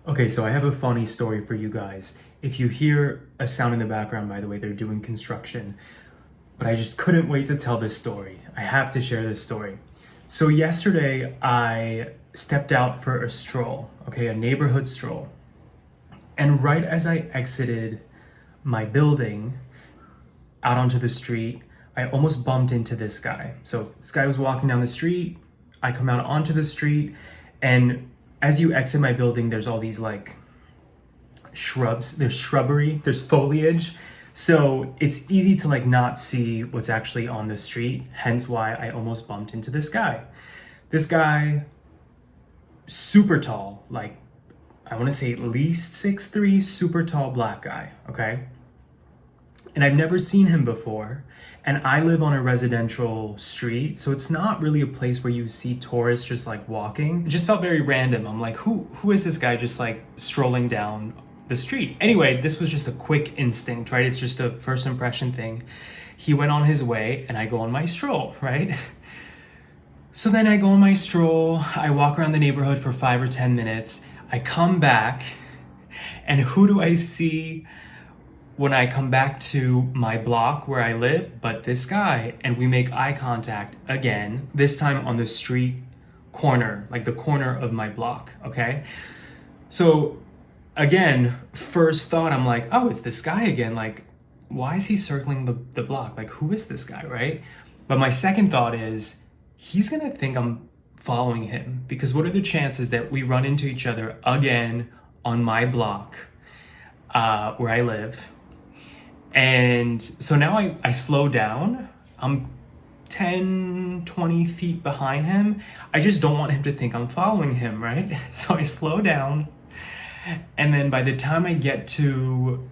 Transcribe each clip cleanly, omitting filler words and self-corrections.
Okay, so I have a funny story for you guys. If you hear a sound in the background, by the way, they're doing construction. But I just couldn't wait to tell this story. I have to share this story. So yesterday I stepped out for a stroll, okay, a neighborhood stroll. And right as I exited my building out onto the street, I almost bumped into this guy. So this guy was walking down the street. I come out onto the street, and as you exit my building, there's all these like shrubs, there's shrubbery, there's foliage. So it's easy to like not see what's actually on the street, hence why I almost bumped into this guy. This guy, super tall, like I want to say at least 6'3", super tall black guy, okay? And I've never seen him before. And I live on a residential street, so it's not really a place where you see tourists just like walking. It just felt very random. I'm like, who is this guy just like strolling down the street? Anyway, this was just a quick instinct, right? It's just a first impression thing. He went on his way and I go on my stroll, right? So then I go on my stroll, I walk around the neighborhood for 5 or 10 minutes. I come back, and who do I see when I come back to my block where I live, but this guy, and we make eye contact again, this time on the street corner, like the corner of my block, okay? So again, first thought, I'm like, oh, it's this guy again. Like, why is he circling the block? Like, who is this guy, right? But my second thought is, he's gonna think I'm following him, because what are the chances that we run into each other again on my block where I live? And so now I slow down. I'm 10, 20 feet behind him. I just don't want him to think I'm following him, right? So I slow down. And then by the time I get to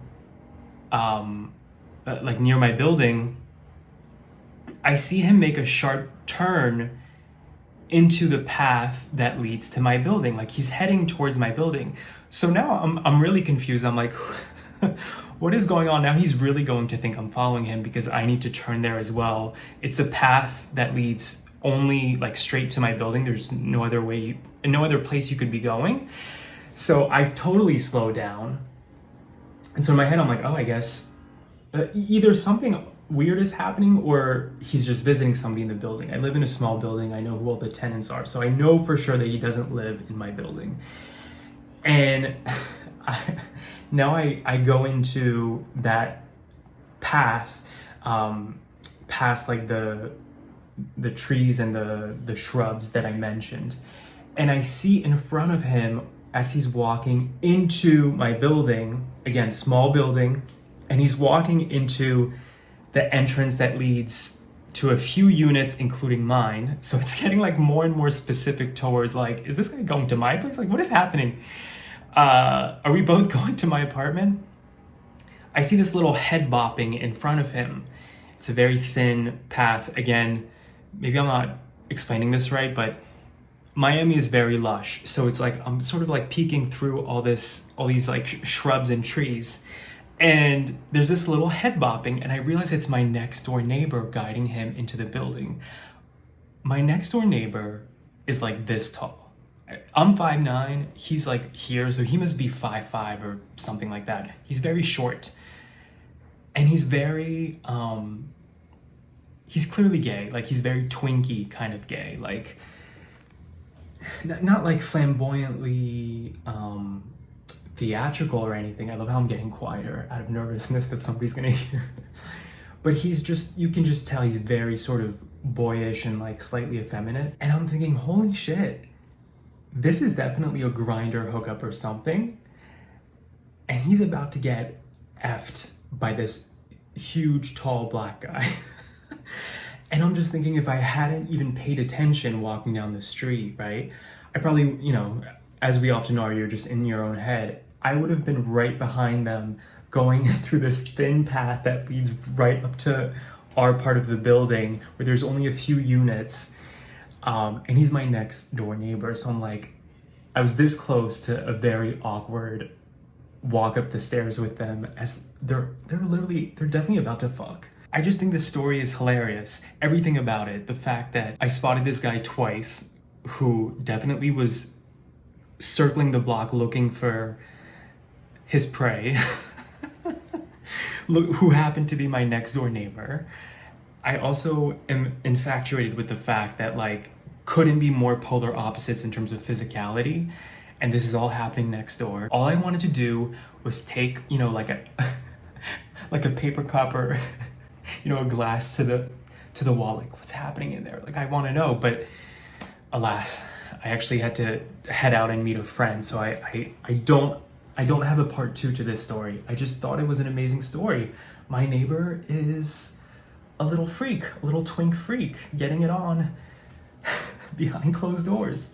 like near my building, I see him make a sharp turn into the path that leads to my building. Like he's heading towards my building. So now I'm really confused. I'm like, what is going on now? He's really going to think I'm following him because I need to turn there as well. It's a path that leads only like straight to my building. There's no other way, no other place you could be going. So I totally slow down. And so in my head, I'm like, oh, I guess either something weird is happening or he's just visiting somebody in the building. I live in a small building. I know who all the tenants are. So I know for sure that he doesn't live in my building. And now I go into that path past like the trees and the shrubs that I mentioned. And I see in front of him as he's walking into my building, again, small building, and he's walking into the entrance that leads to a few units, including mine. So it's getting like more and more specific towards like, is this guy going to my place? Like, what is happening? Are we both going to my apartment? I see this little head bopping in front of him. It's a very thin path. Again, maybe I'm not explaining this right, but Miami is very lush. So it's like, I'm sort of like peeking through all these like shrubs and trees. And there's this little head bopping, and I realize it's my next door neighbor guiding him into the building. My next door neighbor is like this tall. I'm 5'9", he's like here, so he must be 5'5" or something like that. He's very short. And he's very, he's clearly gay. Like he's very twinky kind of gay. Like, not like flamboyantly theatrical or anything. I love how I'm getting quieter out of nervousness that somebody's gonna hear. But he's just, you can just tell he's very sort of boyish and like slightly effeminate. And I'm thinking, holy shit, this is definitely a grindr hookup or something. And he's about to get effed by this huge, tall black guy. And I'm just thinking, if I hadn't even paid attention walking down the street, right? I probably, you know, as we often are, you're just in your own head. I would have been right behind them going through this thin path that leads right up to our part of the building where there's only a few units. And he's my next door neighbor. So I'm like, I was this close to a very awkward walk up the stairs with them as they're definitely about to fuck. I just think this story is hilarious. Everything about it. The fact that I spotted this guy twice who definitely was circling the block looking for his prey, who happened to be my next door neighbor. I also am infatuated with the fact that like couldn't be more polar opposites in terms of physicality, and this is all happening next door. All I wanted to do was take, like a like a paper cup or a glass to the wall, like what's happening in there? Like I want to know, but alas, I actually had to head out and meet a friend, so I don't have a part 2 to this story. I just thought it was an amazing story. My neighbor is a little freak, a little twink freak, getting it on behind closed doors.